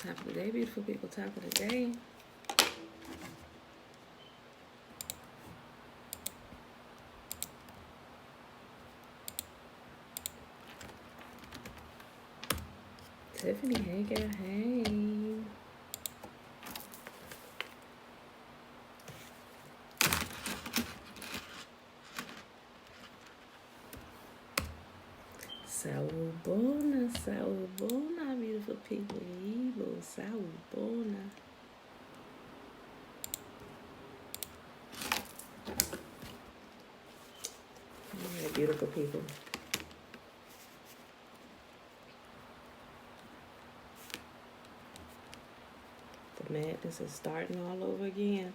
Top of the day, beautiful people. Top of the day. Tiffany, hey girl, hey. Sawubona, beautiful people. Evil, sawubona. All right, beautiful people. The madness is starting all over again.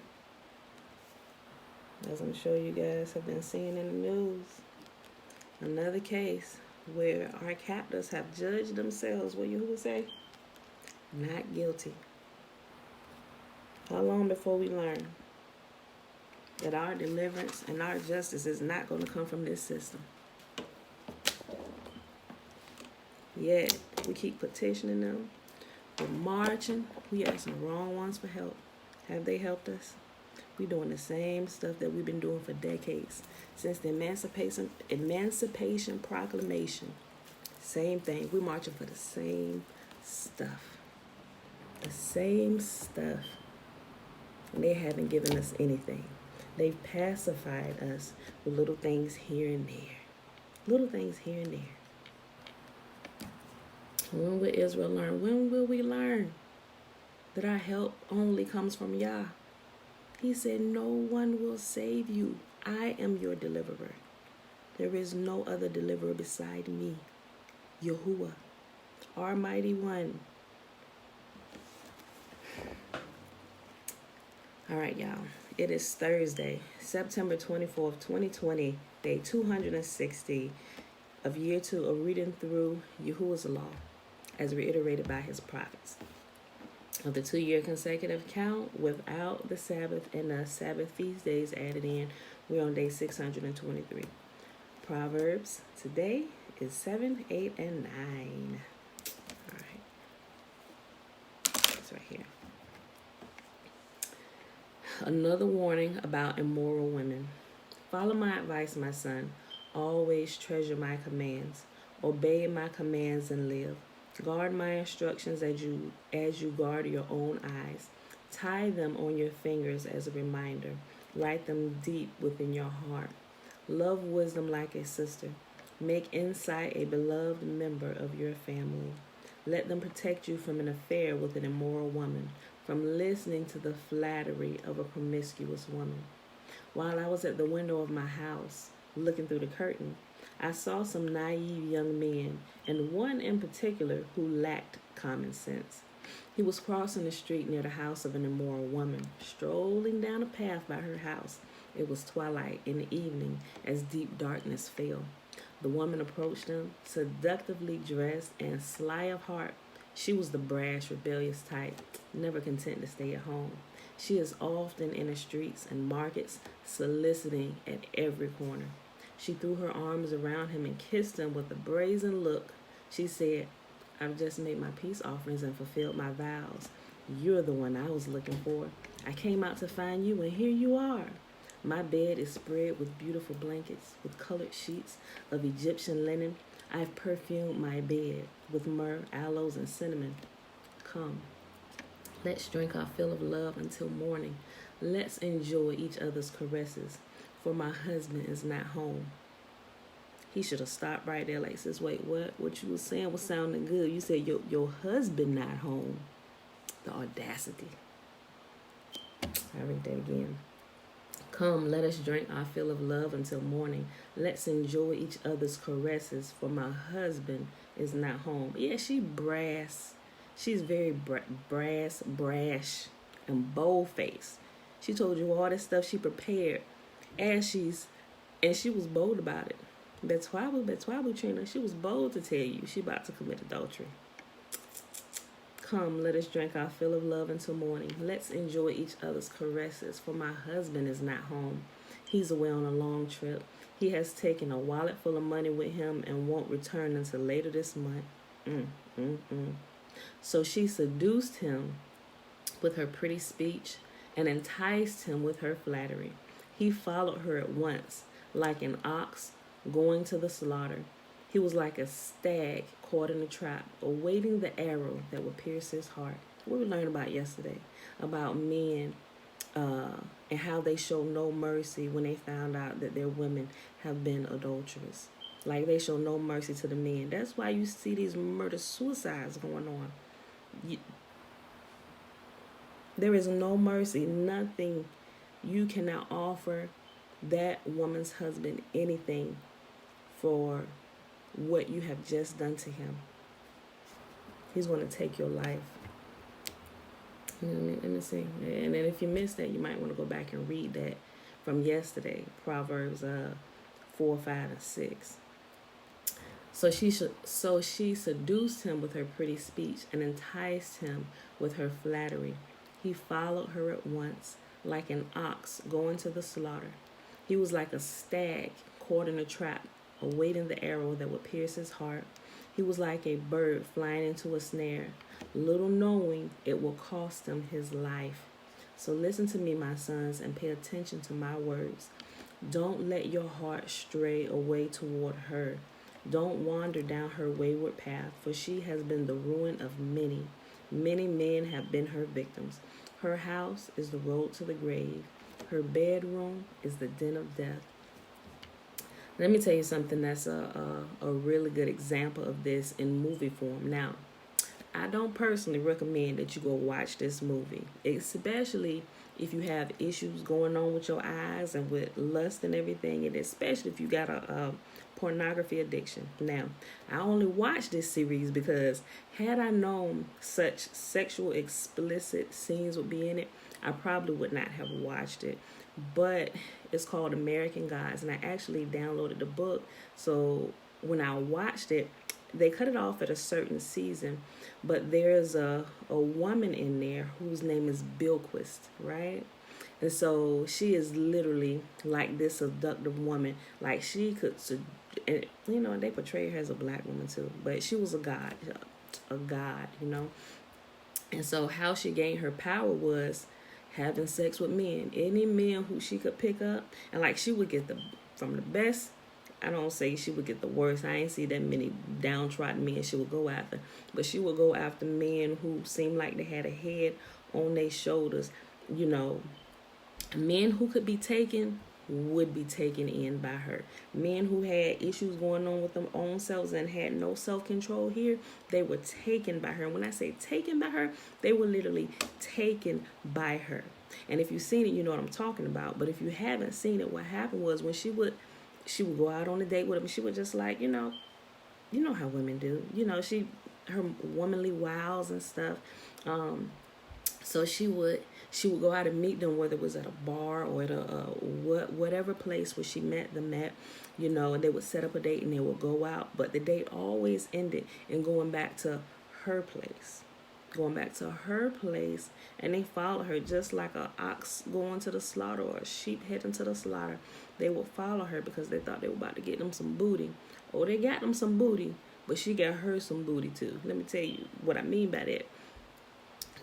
As I'm sure you guys have been seeing in the news. Another case where our captors have judged themselves, what you would say? Not guilty. How long before we learn that our deliverance and our justice is not going to come from this system? Yet, we keep petitioning them. We're marching. We asking the wrong ones for help. Have they helped us? We're doing the same stuff that we've been doing for decades. Since the Emancipation Proclamation. Same thing. We're marching for the same stuff. The same stuff. And they haven't given us anything. They've pacified us with little things here and there. Little things here and there. When will Israel learn? When will we learn that our help only comes from Yah? He said, no one will save you. I am your deliverer. There is no other deliverer beside me. Yahuwah, our mighty one. All right, y'all. It is Thursday, September 24th, 2020, day 260 of year 2 of reading through Yahuwah's law as reiterated by his prophets. Of the 2-year consecutive count without the Sabbath and the Sabbath feast days added in, we're on day 623. Proverbs today is 7, 8, and 9. All right. It's right here. Another warning about immoral women. Follow my advice, my son. Always treasure my commands. Obey my commands and live. Guard my instructions as you guard your own eyes. Tie them on your fingers as a reminder. Write them deep within your heart. Love wisdom like a sister. Make insight a beloved member of your family. Let them protect you from an affair with an immoral woman, from listening to the flattery of a promiscuous woman. While I was at the window of my house, looking through the curtain, I saw some naive young men, and one in particular who lacked common sense. He was crossing the street near the house of an immoral woman, strolling down a path by her house. It was twilight in the evening as deep darkness fell. The woman approached him, seductively dressed and sly of heart. She was the brash, rebellious type, never content to stay at home. She is often in the streets and markets, soliciting at every corner. She threw her arms around him and kissed him with a brazen look. She said, I've just made my peace offerings and fulfilled my vows. You're the one I was looking for. I came out to find you, and here you are. My bed is spread with beautiful blankets, with colored sheets of Egyptian linen. I've perfumed my bed with myrrh, aloes, and cinnamon. Come, let's drink our fill of love until morning. Let's enjoy each other's caresses, for my husband is not home. He should have stopped right there like, sis, wait, what? What you was saying was sounding good. You said your husband not home. The audacity. I'll read that again. Come, let us drink our fill of love until morning. Let's enjoy each other's caresses, for my husband is not home. Yeah, she brass. She's very brash, and bold-faced. She told you all this stuff she prepared, and she was bold about it. Betwabu Trina, she was bold to tell you she about to commit adultery. Come, let us drink our fill of love until morning. Let's enjoy each other's caresses, for my husband is not home. He's away on a long trip. He has taken a wallet full of money with him and won't return until later this month. So she seduced him with her pretty speech and enticed him with her flattery. He followed her at once, like an ox going to the slaughter. He was like a stag caught in a trap, awaiting the arrow that would pierce his heart. What we learned about yesterday, about men and how they show no mercy when they found out that their women have been adulterous. Like they show no mercy to the men. That's why you see these murder suicides going on. There is no mercy, nothing. You cannot offer that woman's husband anything for what you have just done to him. He's going to take your life. Let me see. And then if you missed that, you might want to go back and read that from yesterday, Proverbs 4, 5, and 6. So she seduced him with her pretty speech and enticed him with her flattery. He followed her at once, like an ox going to the slaughter. He was like a stag caught in a trap, awaiting the arrow that would pierce his heart. He was like a bird flying into a snare, little knowing it will cost him his life. So listen to me, my sons, and pay attention to my words. Don't let your heart stray away toward her. Don't wander down her wayward path, for she has been the ruin of many. Many men have been her victims. Her house is the road to the grave. Her bedroom is the den of death. Let me tell you something that's a really good example of this in movie form. Now, I don't personally recommend that you go watch this movie, especially if you have issues going on with your eyes and with lust and everything, and especially if you got a pornography addiction. Now, I only watched this series because had I known such sexual explicit scenes would be in it, I probably would not have watched it. But it's called American Gods, and I actually downloaded the book. So when I watched it, they cut it off at a certain season, but there's a woman in there whose name is Bilquist, right? And so she is literally like this seductive woman. Like she could, they portray her as a black woman too, but she was a god, And so how she gained her power was having sex with men, any men who she could pick up, and like she would get from the best. I don't say she would get the worst. I ain't see that many downtrodden men she would go after, but she would go after men who seemed like they had a head on their shoulders. Men who could be taken would be taken in by her. Men who had issues going on with them own selves and had no self-control here, they were taken by her. And when I say taken by her, they were literally taken by her. And if you've seen it, you know what I'm talking about. But if you haven't seen it, what happened was when she would go out on a date with him, she would just like, you know how women do. Her womanly wiles and stuff. So she would go out and meet them, whether it was at a bar or at whatever place where she met them at, and they would set up a date and they would go out. But the date always ended in going back to her place. And they followed her just like an ox going to the slaughter or a sheep heading to the slaughter. They would follow her because they thought they were about to get them some booty. Oh, they got them some booty, but she got her some booty too. Let me tell you what I mean by that.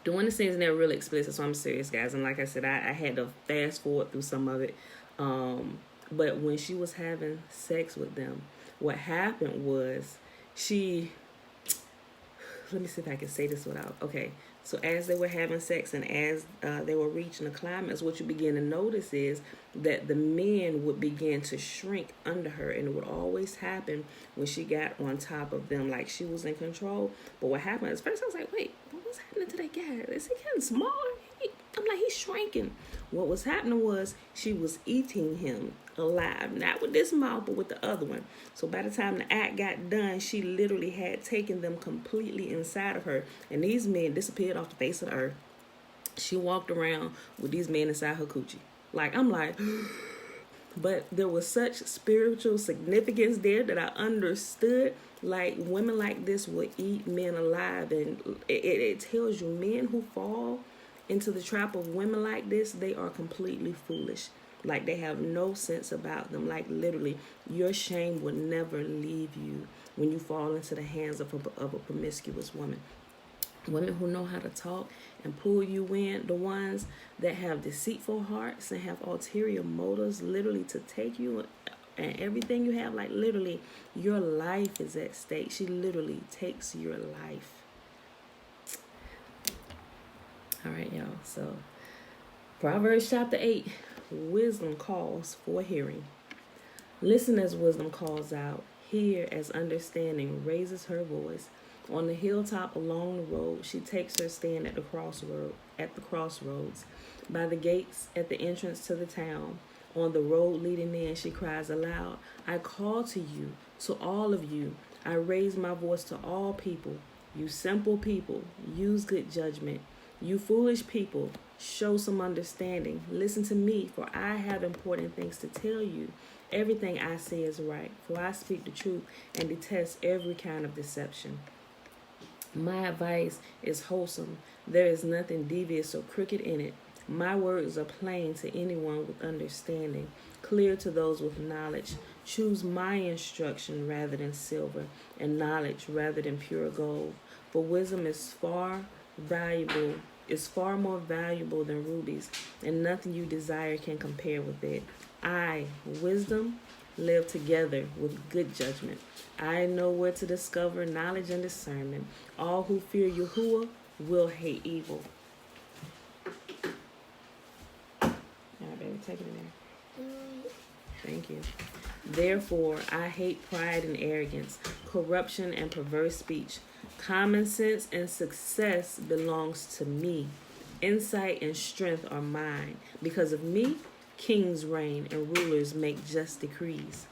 Doing the scenes, they're really explicit, so I'm serious, guys. And like I said, I had to fast forward through some of it. But when she was having sex with them, what happened was let me see if I can say this without, okay. So as they were having sex and as they were reaching the climax, what you begin to notice is that the men would begin to shrink under her. And it would always happen when she got on top of them, like she was in control. But what happened is, first I was like, wait, what's happening to that guy? Is he getting smaller? I'm like, he's shrinking. What was happening was she was eating him alive, not with this mouth, but with the other one. So by the time the act got done, she literally had taken them completely inside of her, and these men disappeared off the face of the earth. She walked around with these men inside her coochie. Like, I'm like, but there was such spiritual significance there that I understood. Like, women like this will eat men alive, and it tells you men who fall into the trap of women like this, they are completely foolish. Like, they have no sense about them. Like, literally, your shame will never leave you when you fall into the hands of a promiscuous woman. Women who know how to talk and pull you in, the ones that have deceitful hearts and have ulterior motives, literally to take you and everything you have, like literally your life is at stake. She literally takes your life. All right, y'all. So Proverbs chapter 8, wisdom calls for hearing. Listen as wisdom calls out. Hear as understanding raises her voice. On the hilltop along the road, she takes her stand at the crossroads. By the gates at the entrance to the town. On the road leading in, she cries aloud, I call to you, to all of you. I raise my voice to all people. You simple people, use good judgment. You foolish people, show some understanding. Listen to me, for I have important things to tell you. Everything I say is right, for I speak the truth and detest every kind of deception. My advice is wholesome. There is nothing devious or crooked in it. My words are plain to anyone with understanding, clear to those with knowledge. Choose my instruction rather than silver, and knowledge rather than pure gold. For wisdom is far more valuable than rubies, and nothing you desire can compare with it. I, wisdom, live together with good judgment. I know where to discover knowledge and discernment. All who fear Yahuwah will hate evil. All right, baby, take it in there. Thank you. Therefore, I hate pride and arrogance, corruption and perverse speech. Common sense and success belongs to me. Insight and strength are mine. Because of me, kings reign and rulers make just decrees.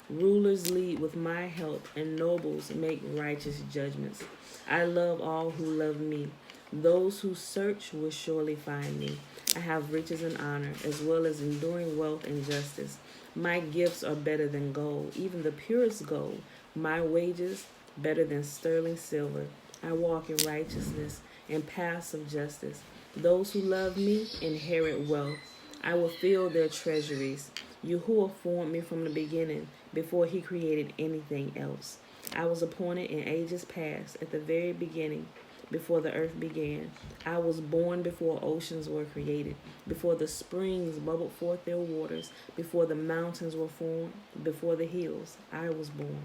Rulers lead with my help and nobles make righteous judgments. I love all who love me. Those who search will surely find me. I have riches and honor, as well as enduring wealth and justice. My gifts are better than gold, even the purest gold. My wages better than sterling silver. I walk in righteousness and paths of justice. Those who love me inherit wealth. I will fill their treasuries. Yahuwah formed me from the beginning, before he created anything else. I was appointed in ages past, at the very beginning, before the earth began. I was born before oceans were created, before the springs bubbled forth their waters, before the mountains were formed, before the hills. I was born.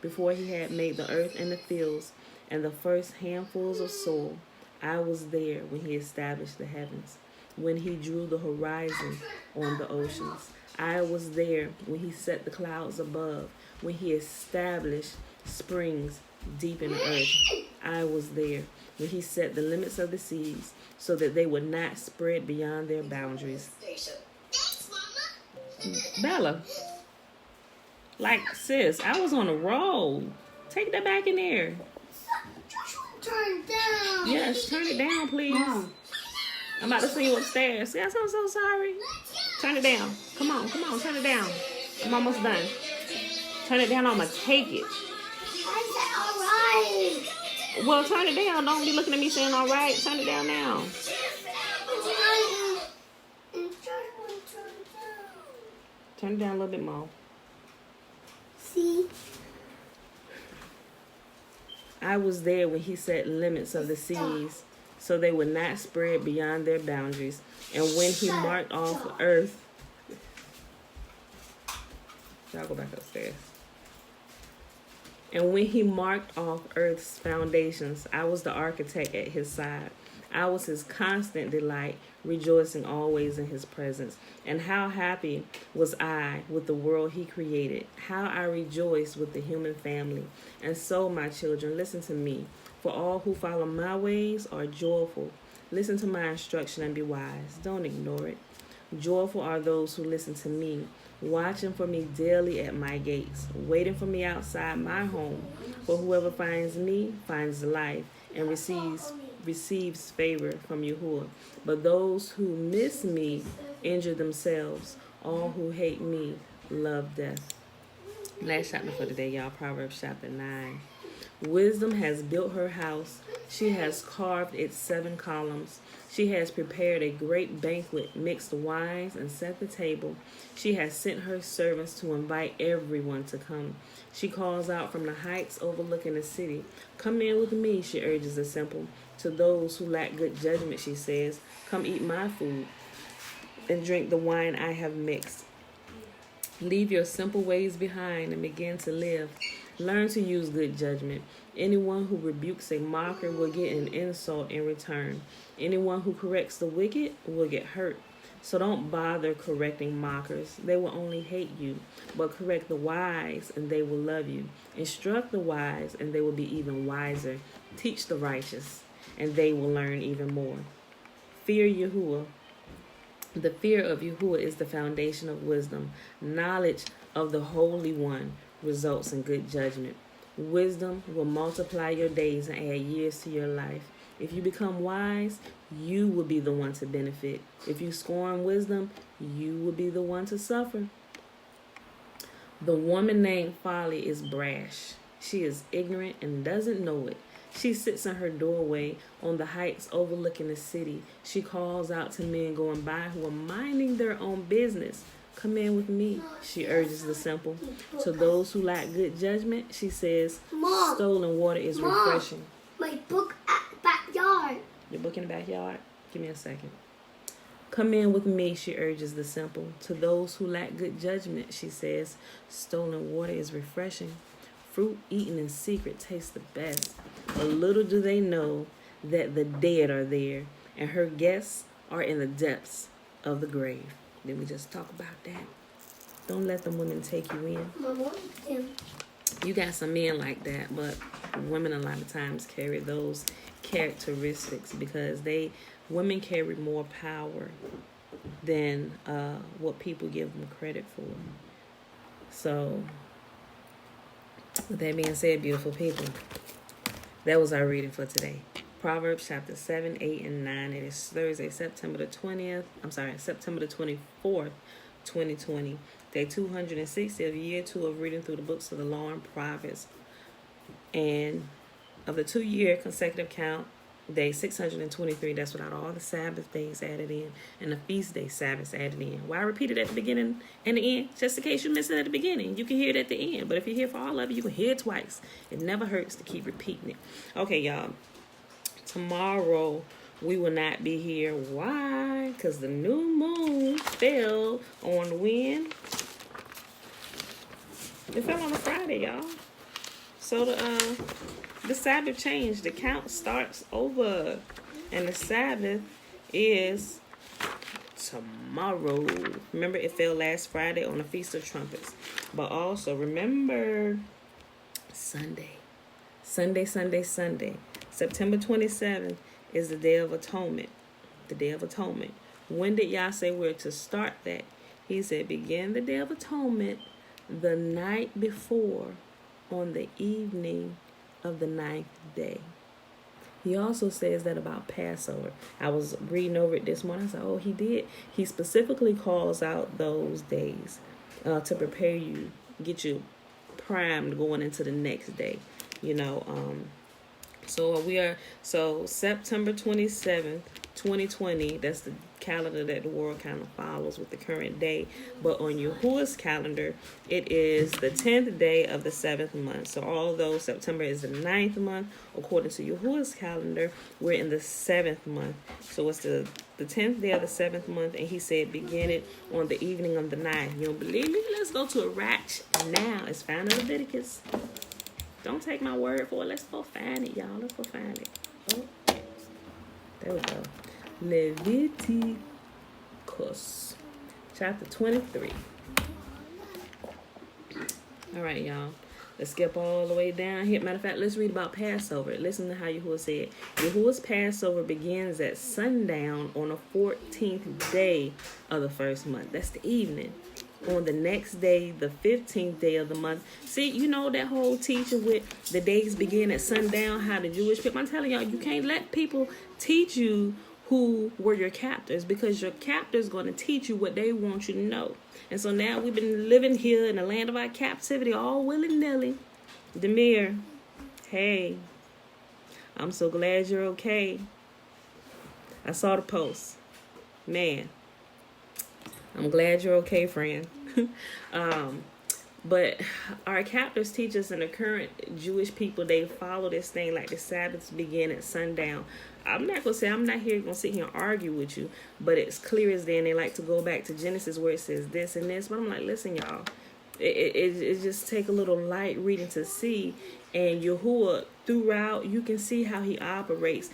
Before he had made the earth and the fields, and the first handfuls of soil, I was there when he established the heavens, when he drew the horizon on the oceans. I was there when he set the clouds above, when he established springs deep in the earth. I was there when he set the limits of the seas so that they would not spread beyond their boundaries. Bella, like, sis, I was on a roll. Take that back in there. Turn it down. Yes, turn it down, please. Mom. I'm about to see you upstairs. Yes, I'm so sorry. Turn it down. Come on, turn it down. I'm almost done. Turn it down, I'm going to take it. I said all right. Well, turn it down. Don't be looking at me saying all right. Turn it down now. Turn it down a little bit more. See? I was there when he set limits of the seas so they would not spread beyond their boundaries. And when he marked off earth... Y'all go back upstairs. And when he marked off earth's foundations, I was the architect at his side. I was his constant delight, rejoicing always in his presence. And how happy was I with the world he created. How I rejoiced with the human family. And so, my children, listen to me. For all who follow my ways are joyful. Listen to my instruction and be wise. Don't ignore it. Joyful are those who listen to me, watching for me daily at my gates, waiting for me outside my home. For whoever finds me finds life and receives favor from Yahuwah. But those who miss me injure themselves. All who hate me love death. Last chapter for today, y'all. Proverbs chapter 9. Wisdom has built her house. She has carved its 7 columns. She has prepared a great banquet, mixed wines, and set the table. She has sent her servants to invite everyone to come. She calls out from the heights overlooking the city. Come in with me, she urges the simple. To those who lack good judgment, she says, come eat my food and drink the wine I have mixed. Leave your simple ways behind and begin to live. Learn to use good judgment. Anyone who rebukes a mocker will get an insult in return. Anyone who corrects the wicked will get hurt. So don't bother correcting mockers. They will only hate you. But correct the wise and they will love you. Instruct the wise and they will be even wiser. Teach the righteous and they will learn even more. Fear Yahuwah. The fear of Yahuwah is the foundation of wisdom. Knowledge of the Holy One results in good judgment. Wisdom will multiply your days and add years to your life. If you become wise, you will be the one to benefit. If you scorn wisdom, you will be the one to suffer. The woman named Folly is brash. She is ignorant and doesn't know it. She sits in her doorway on the heights overlooking the city. She calls out to men going by who are minding their own business. Come in with me, she urges the simple. To those who lack good judgment, she says, Mom, stolen water is refreshing. my book at the backyard. Your book in the backyard? Give me a second. Come in with me, she urges the simple. To those who lack good judgment, she says, stolen water is refreshing. Fruit eaten in secret tastes the best. But little do they know that the dead are there, and her guests are in the depths of the grave. Then we just talk about that. Don't let them women take you in. Mama, You got some men like that, but women a lot of times carry those characteristics because women carry more power than what people give them credit for. So, with that being said, beautiful people, that was our reading for today. Proverbs chapter 7, 8, and 9. It is Thursday, September the 24th, 2020. Day 260 of year 2 of reading through the books of the law and prophets. And of the 2-year consecutive count, day 623, that's without all the Sabbath days added in and the feast day Sabbaths added in. Why I repeat it at the beginning and the end? Just in case you missed it at the beginning. You can hear it at the end. But if you're here for all of it, you can hear it twice. It never hurts to keep repeating it. Okay, y'all. Tomorrow we will not be here. Why? Because the new moon fell on when? It fell on a Friday, y'all. So the Sabbath changed. The count starts over. And the Sabbath is tomorrow. Remember, it fell last Friday on the Feast of Trumpets. But also, remember, Sunday. September 27th is the Day of Atonement. The Day of Atonement. When did Yah say we're to start that? He said, begin the Day of Atonement the night before on the evening of the 9th day. He also says that about Passover. I was reading over it this morning. I said, oh, he did. He specifically calls out those days to prepare you, get you primed going into the next day. So September 27th, 2020, that's the calendar that the world kind of follows with the current day. But on Yahuwah's calendar, it is the 10th day of the 7th month. So although September is the 9th month, according to Yahuwah's calendar, we're in the 7th month. So it's the 10th day of the 7th month, and he said begin it on the evening of the 9th. You don't believe me? Let's go to a ratch now. It's found in Leviticus. Don't take my word for it. Let's go find it, y'all. Let's go find it. Oh, there we go. Leviticus, chapter 23. All right, y'all. Let's skip all the way down here. Matter of fact, let's read about Passover. Listen to how Yahuwah said. Yahuwah's Passover begins at sundown on the 14th day of the first month. That's the evening. On the next day, the 15th day of the month. See, you know that whole teaching with the days begin at sundown, how the Jewish people, I'm telling y'all, you can't let people teach you who were your captors, because your captors going to teach you what they want you to know. And so now we've been living here in the land of our captivity all willy-nilly. Demir, Hey, I'm so glad you're okay. I saw the post. Man, I'm glad you're okay, friend. But our captors teach us, in the current Jewish people, they follow this thing like the Sabbaths begin at sundown. I'm not gonna sit here and argue with you, but it's clear as day, and they like to go back to Genesis where it says this and this. But I'm like, listen, y'all, it just take a little light reading to see, and Yahuwah throughout you can see how he operates.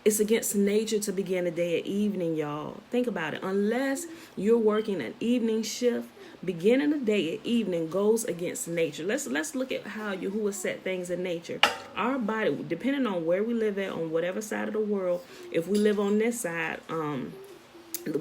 It's against nature to begin the day at evening, y'all. Think about it. Unless you're working an evening shift, beginning the day at evening goes against nature. Let's look at how Yahuwah set things in nature. Our body, depending on where we live at, on whatever side of the world, if we live on this side,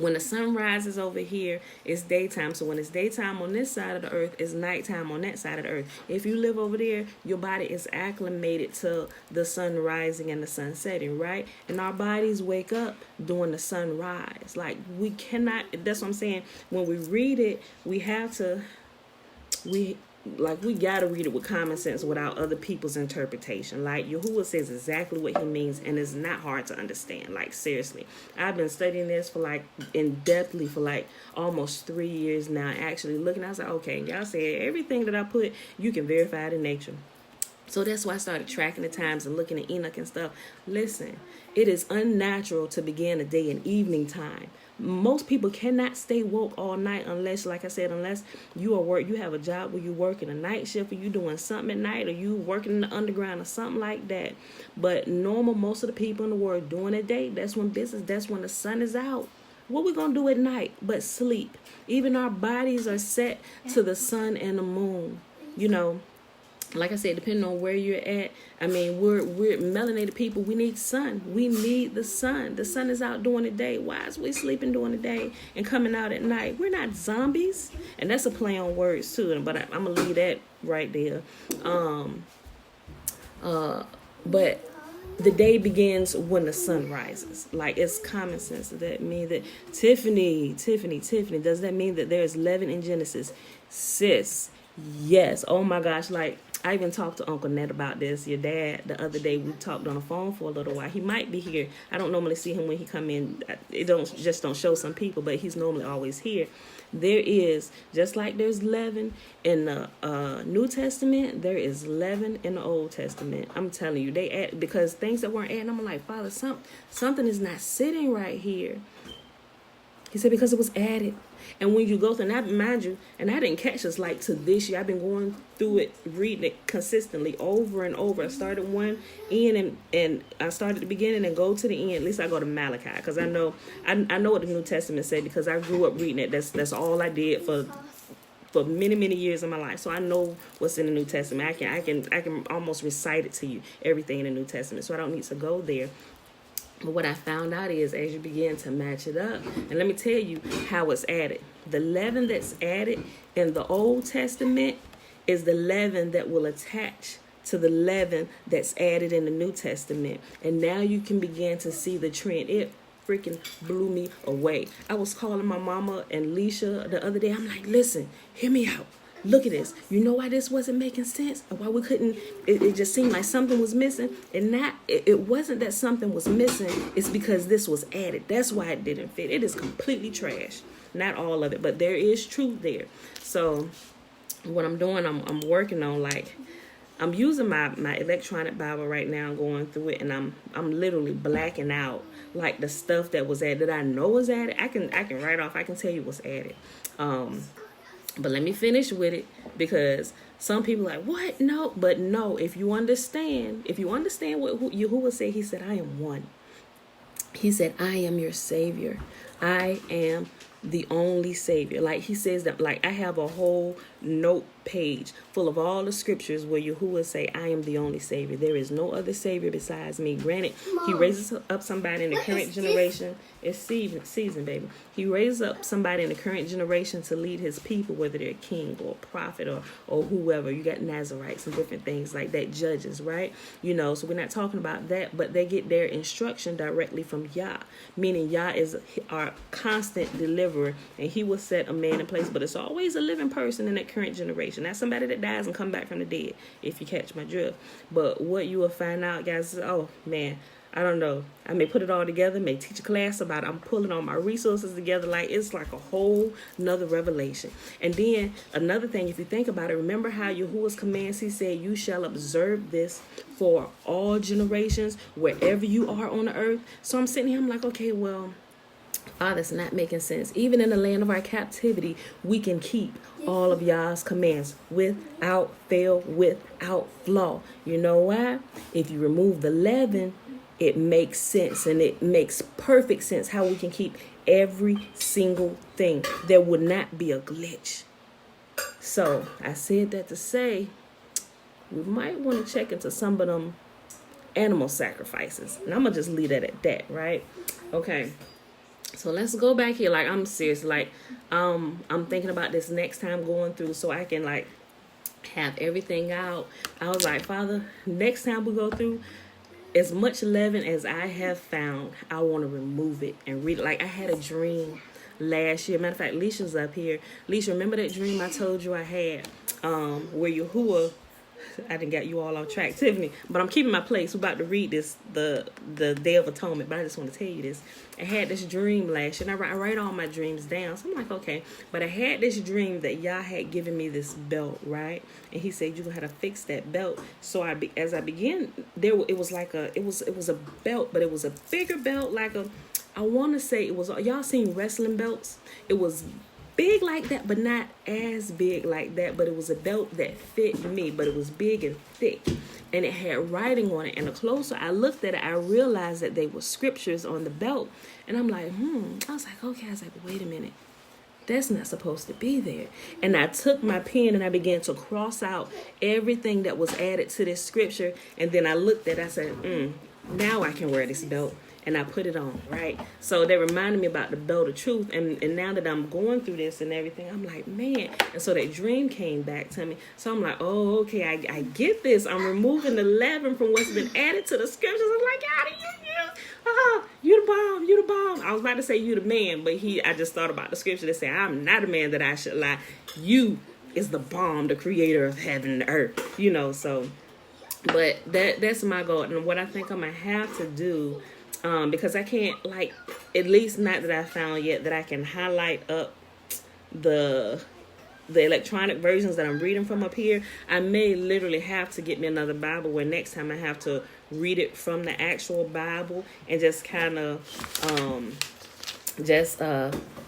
when the sun rises over here, it's daytime. So when it's daytime on this side of the earth, it's nighttime on that side of the earth. If you live over there, your body is acclimated to the sun rising and the sun setting, right? And our bodies wake up during the sunrise. Like, we cannot, that's what I'm saying. When we read it, we gotta read it with common sense without other people's interpretation. Like, Yahuwah says exactly what he means, and it's not hard to understand. Like, seriously, I've been studying this in depthly for almost 3 years now. Actually looking, I was like, okay, y'all said everything that I put, you can verify it in nature. So that's why I started tracking the times and looking at Enoch and stuff. Listen, it is unnatural to begin a day in evening time. Most people cannot stay woke all night unless, like I said, unless you have a job where you're working a night shift, or you doing something at night, or you working in the underground or something like that. But most of the people in the world doing a day, that's when the sun is out. What we gonna do at night but sleep? Even our bodies are set to the sun and the moon. Like I said, depending on where you're at, I mean, we're melanated people. We need sun. We need the sun. The sun is out during the day. Why is we sleeping during the day and coming out at night? We're not zombies. And that's a play on words too. But I'm gonna leave that right there. But the day begins when the sun rises. Like, it's common sense. Does that mean that Tiffany, does that mean that there's leaven in Genesis? Sis, yes. Oh my gosh, I even talked to Uncle Ned about this, your dad, the other day. We talked on the phone for a little while. He might be here. I don't normally see him when he come in. It don't show some people, but he's normally always here. There is, just like there's leaven in the New Testament, there is leaven in the Old Testament. I'm telling you, they add, because things that weren't adding, I'm like, Father, something is not sitting right here. He said, because it was added. And when you go through, and mind you, and I didn't catch this to this year. I've been going through it, reading it consistently over and over. I started one end, and I started at the beginning and go to the end. At least I go to Malachi, because I know what the New Testament said, because I grew up reading it. That's all I did for many, many years of my life. So I know what's in the New Testament. I can almost recite it to you, everything in the New Testament. So I don't need to go there. But what I found out is, as you begin to match it up, and let me tell you how it's added. The leaven that's added in the Old Testament is the leaven that will attach to the leaven that's added in the New Testament. And now you can begin to see the trend. It freaking blew me away. I was calling my mama and Leisha the other day. I'm like, listen, hear me out. Look at this. You know why this wasn't making sense? Or why we couldn't, it just seemed like something was missing. And it wasn't that something was missing. It's because this was added. That's why it didn't fit. It is completely trash. Not all of it, but there is truth there. So what I'm doing, I'm working on, I'm using my electronic Bible right now, going through it, and I'm literally blacking out the stuff that was added, that I know was added. I can write off. I can tell you what's added. But let me finish with it, because some people are like, what? No, but no. If you understand what Yahuwah said, he said, I am one. He said, I am your savior. I am the only savior. He says that, I have a whole note page full of all the scriptures where Yahuwah say, I am the only savior. There is no other savior besides me. Granted, Mom, he raises up somebody in the current generation. It's season, baby. He raises up somebody in the current generation to lead his people, whether they're a king or a prophet or whoever. You got Nazarites and different things like that, judges, right? So we're not talking about that, but they get their instruction directly from Yah, meaning Yah is our constant deliverer, and he will set a man in place. But it's always a living person in that current generation. Not somebody that dies and come back from the dead, if you catch my drift. But what you will find out, guys, is, oh, man, I don't know. I may put it all together, may teach a class about it. I'm pulling all my resources together. Like, it's like a whole nother revelation. And then another thing, if you think about it, remember how Yahuwah's commands, he said, you shall observe this for all generations, wherever you are on the earth. So I'm sitting here, I'm like, okay, well, that's not making sense. Even in the land of our captivity, we can keep all of y'all's commands without fail, without flaw. You know why? If you remove the leaven, it makes sense, and it makes perfect sense how we can keep every single thing. There would not be a glitch. So I said that to say we might want to check into some of them animal sacrifices. And I'm going to just leave that at that, right? Okay. So let's go back here. Like, I'm serious. Like, I'm thinking about this next time going through so I can, like, have everything out. I was like, Father, next time we go through, as much leaven as I have found, I want to remove it and read it. Like, I had a dream last year. Matter of fact, Leisha's up here. Leisha, remember that dream I told you I had where Yahuwah, I didn't got you all off track, Tiffany, but I'm keeping my place. We're about to read this, the Day of Atonement, but I just want to tell you this. I had this dream last year, and I write all my dreams down. So I'm like, okay, but I had this dream that Yah had given me this belt, right? And he said, you're gonna have to fix that belt. So as I began, it was a belt, but it was a bigger belt, like I want to say it was, y'all seen wrestling belts? It was big like that, but not as big like that. But it was a belt that fit me, but it was big and thick, and it had writing on it. And the closer I looked at it, I realized that they were scriptures on the belt. And I'm like, I was like, okay. I was like, wait a minute, that's not supposed to be there. And I took my pen and I began to cross out everything that was added to this scripture. And then I looked at it, I said, now I can wear this belt. And I put it on, right? So that reminded me about the belt of truth. And now that I'm going through this and everything, I'm like, man. And so that dream came back to me. So I'm like, oh, okay, I get this. I'm removing the leaven from what's been added to the scriptures. I'm like, God, you the bomb, you the bomb. I was about to say you the man, but I just thought about the scripture that said, I'm not a man that I should lie. You is the bomb, the creator of heaven and earth, so. But that's my goal. And what I think I'm going to have to do, because I can't, at least not that I found yet, that I can highlight up the electronic versions that I'm reading from up here. I may literally have to get me another Bible where next time I have to read it from the actual Bible and just kind of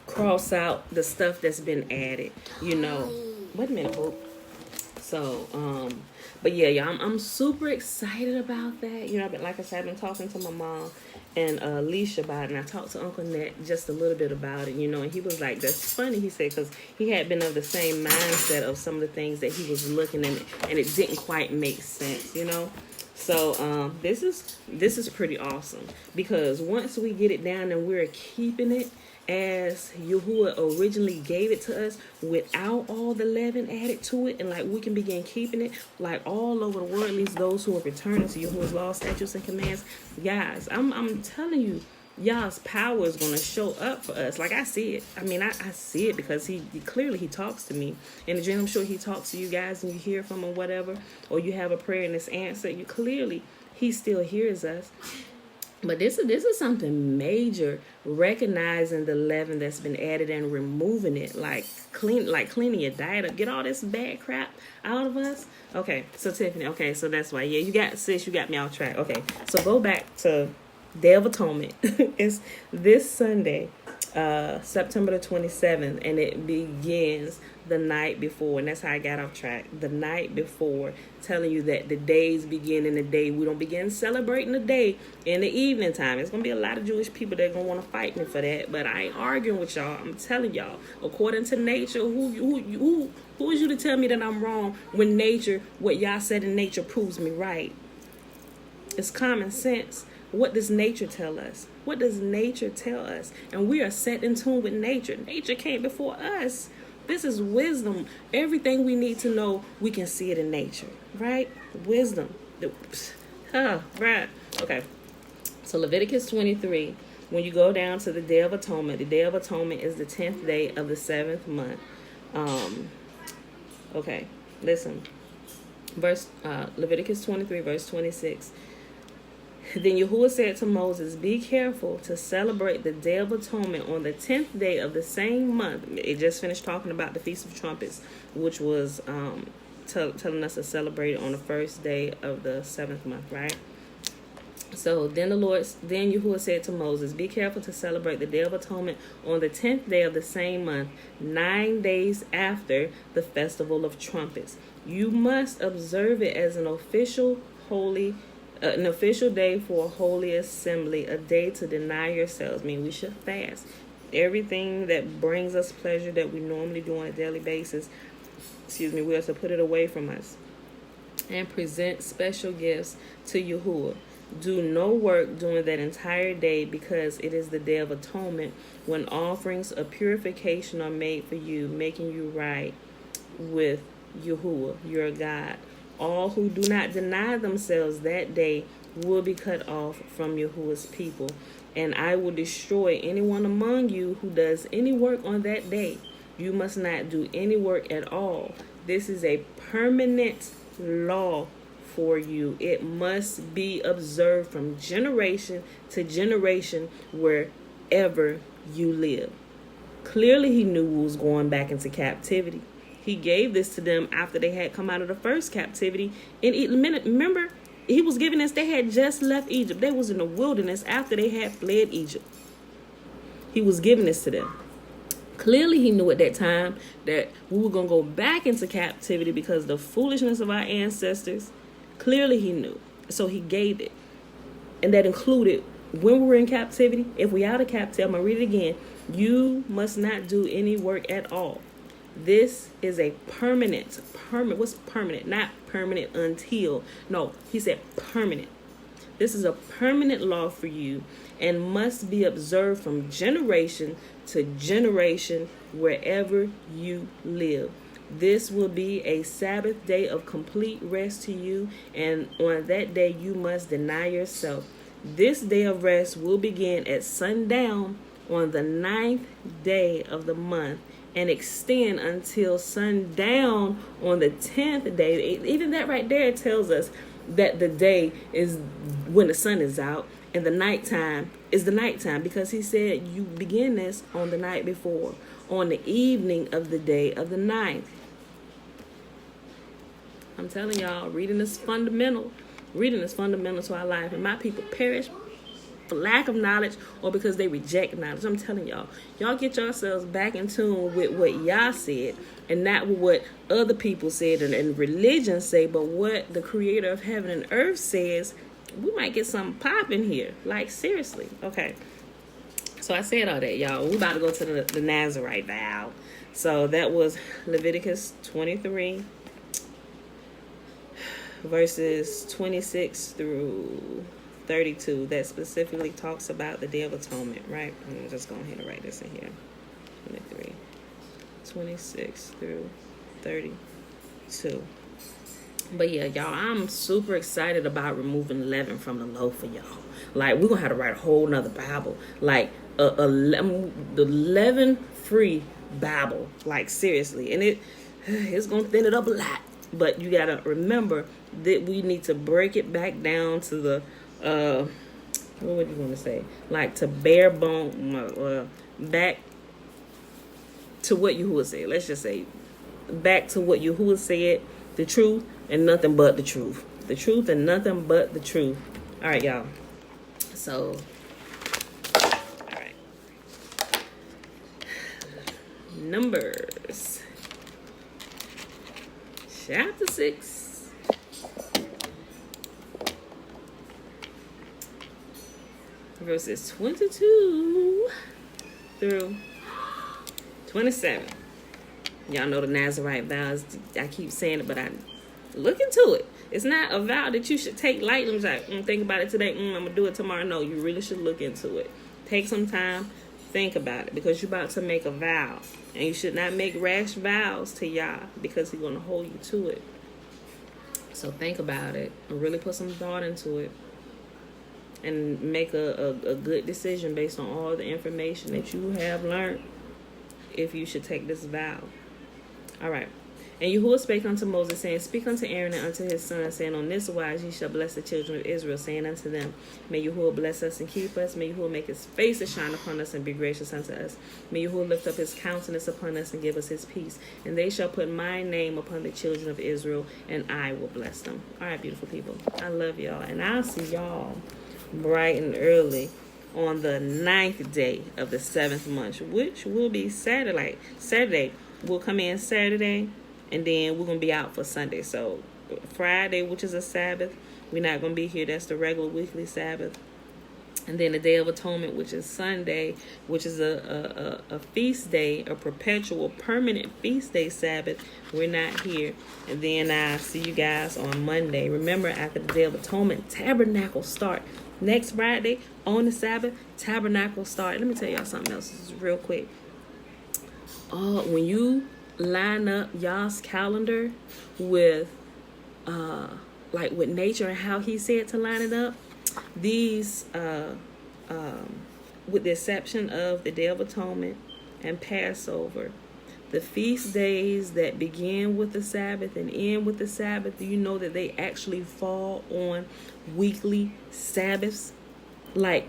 cross out the stuff that's been added, Wait a minute, Boop. So, but yeah, y'all, I'm super excited about that. Like I said, I've been talking to my mom and Alicia about it, and I talked to Uncle Ned just a little bit about it, and he was like, that's funny, he said, because he had been of the same mindset of some of the things that he was looking at, and it didn't quite make sense, So this is pretty awesome, because once we get it down and we're keeping it as Yahuwah originally gave it to us, without all the leaven added to it, and we can begin keeping it all over the world, at least those who are returning to Yahuwah's law, statutes, and commands. Guys, I'm telling you, y'all's power is going to show up for us. I see it. I see it because he clearly talks to me in the dream. I'm sure he talks to you guys and you hear from him, whatever, or you have a prayer and it's answered. He still hears us. But this is something major, recognizing the leaven that's been added and removing it, cleaning your diet up, get all this bad crap out of us. Okay, so Tiffany, so that's why. Yeah, you got me off track. Okay, so go back to Day of Atonement. It's this Sunday, September the 27th, and it begins the night before, and that's how I got off track. The night before, telling you that the days begin in the day. We don't begin celebrating the day in the evening time. It's gonna be a lot of Jewish people that are gonna want to fight me for that, but I ain't arguing with y'all. I'm telling y'all, according to nature, who is you to tell me that I'm wrong when nature, what y'all said in nature, proves me right? It's common sense. What does nature tell us? What does nature tell us? And we are set in tune with nature. Nature came before us. This is wisdom. Everything we need to know, we can see it in nature, right? Wisdom. Right. Okay. So Leviticus 23, when you go down to the Day of Atonement, the Day of Atonement is the 10th day of the 7th month. Okay, listen. Leviticus 23, verse 26. Then Yahuwah said to Moses, be careful to celebrate the Day of Atonement on the 10th day of the same month. It just finished talking about the Feast of Trumpets, which was telling us to celebrate it on the first day of the 7th month, right? So then Yahuwah said to Moses, be careful to celebrate the Day of Atonement on the 10th day of the same month, 9 days after the Festival of Trumpets. You must observe it as an official day for a holy assembly, a day to deny yourselves. I mean, we should fast. Everything that brings us pleasure that we normally do on a daily basis, we have to put it away from us and present special gifts to Yahuwah. Do no work during that entire day, because it is the Day of Atonement, when offerings of purification are made for you, making you right with Yahuwah, your God. All who do not deny themselves that day will be cut off from Yahuwah's people, and I will destroy anyone among you who does any work on that day. You must not do any work at all. This is a permanent law for you. It must be observed from generation to generation wherever you live. Clearly, he knew we was going back into captivity. He gave this to them after they had come out of the first captivity. And remember, he was giving this, they had just left Egypt. They was in the wilderness after they had fled Egypt. He was giving this to them. Clearly, he knew at that time that we were going to go back into captivity because of the foolishness of our ancestors. Clearly, he knew. So he gave it. And that included when we were in captivity. If we out of captivity, I'm going to read it again. You must not do any work at all. This is a permanent. What's permanent? Not permanent until. No, he said permanent. This is a permanent law for you and must be observed from generation to generation wherever you live. This will be a Sabbath day of complete rest to you, and on that day you must deny yourself. This day of rest will begin at sundown on the 9th day of the month and extend until sundown on the 10th day. Even that right there tells us that the day is when the sun is out and the nighttime is the nighttime, because he said you begin this on the night before, on the evening of the day of the 9th. I'm telling y'all, reading is fundamental. Reading is fundamental to our life. And my people perish for lack of knowledge or because they reject knowledge. I'm telling y'all get yourselves back in tune with what Yah said and not with what other people said and religion say, but what the creator of heaven and earth says. We might get something popping here. Like, seriously. Okay. So I said all that, y'all. We about to go to the Nazarite vow. So that was Leviticus 23, verses 26 through 32. That specifically talks about the Day of Atonement, right? I'm just going ahead and write this in here. 23, 26 through 32. But yeah, y'all, I'm super excited about removing leaven from the loaf for y'all. Like, we're going to have to write a whole nother Bible. Like, the leaven-free Bible. Like, seriously. And it's going to thin it up a lot. But you got to remember that we need to break it back down to the, what would you want to say? Like, to bare bone, back to what Yahuwah said. Let's just say, back to what Yahuwah said, the truth and nothing but the truth. The truth and nothing but the truth. All right, y'all. So, all right. Numbers. Chapter 6. Verses 22 through 27. Y'all know the Nazarite vows. I keep saying it, but I look into it. It's not a vow that you should take lightly. I'm like, think about it today. I'm going to do it tomorrow. No, you really should look into it. Take some time. Think about it, because you're about to make a vow. And you should not make rash vows to Yah, because he's going to hold you to it. So think about it and really put some thought into it. And make a good decision based on all the information that you have learned, if you should take this vow. All right. And Yahuwah spake unto Moses, saying, Speak unto Aaron and unto his sons, saying, On this wise ye shall bless the children of Israel, saying unto them, May Yahuwah bless us and keep us. May Yahuwah make his face to shine upon us and be gracious unto us. May Yahuwah lift up his countenance upon us and give us his peace. And they shall put my name upon the children of Israel, and I will bless them. All right, beautiful people. I love y'all. And I'll see y'all bright and early on the 9th day of the 7th month, which will be Saturday. Saturday. We'll come in Saturday, and then we're going to be out for Sunday. So Friday, which is a Sabbath, we're not going to be here. That's the regular weekly Sabbath. And then the Day of Atonement, which is Sunday, which is a feast day, a perpetual, permanent feast day Sabbath. We're not here. And then I'll see you guys on Monday. Remember, after the Day of Atonement, Tabernacle start. Next Friday, on the Sabbath, Tabernacle start. Let me tell y'all something else. This is real quick. When you line up y'all's calendar with with nature and how he said to line it up, these with the exception of the Day of Atonement and Passover, the feast days that begin with the Sabbath and end with the Sabbath, do you know that they actually fall on weekly Sabbaths? Like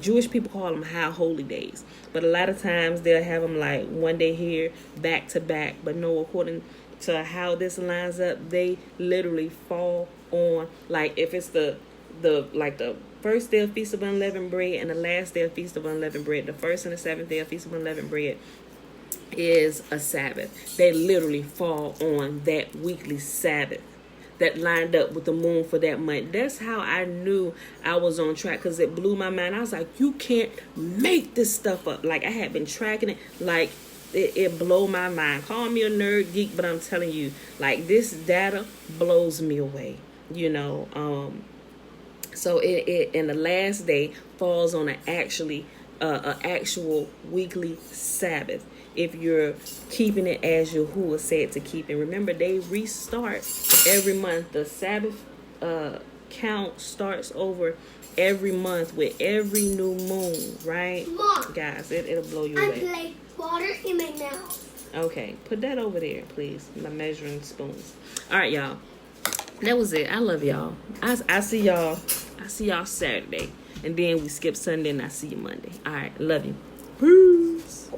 Jewish people call them high holy days, but a lot of times they'll have them like one day here, back to back. But no, according to how this lines up, they literally fall on, like, if it's the first day of Feast of Unleavened Bread and the last day of Feast of Unleavened Bread, the first and the 7th day of Feast of Unleavened Bread is a Sabbath. They literally fall on that weekly Sabbath that lined up with the moon for that month. That's how I knew I was on track, because it blew my mind. I was like, you can't make this stuff up. Like, I had been tracking it. Like, it blew my mind. Call me a nerd geek, but I'm telling you, like, this data blows me away, you know. So it and the last day falls on an actual weekly Sabbath, if you're keeping it as Yahuwah said to keep it. Remember, they restart every month. The Sabbath count starts over every month with every new moon, right? Mom, guys, it'll blow you I away. play water in my mouth. Okay, put that over there, please. My measuring spoons. All right, y'all. That was it. I love y'all. I see y'all. I see y'all Saturday, and then we skip Sunday, and I see you Monday. All right, love you. Peace.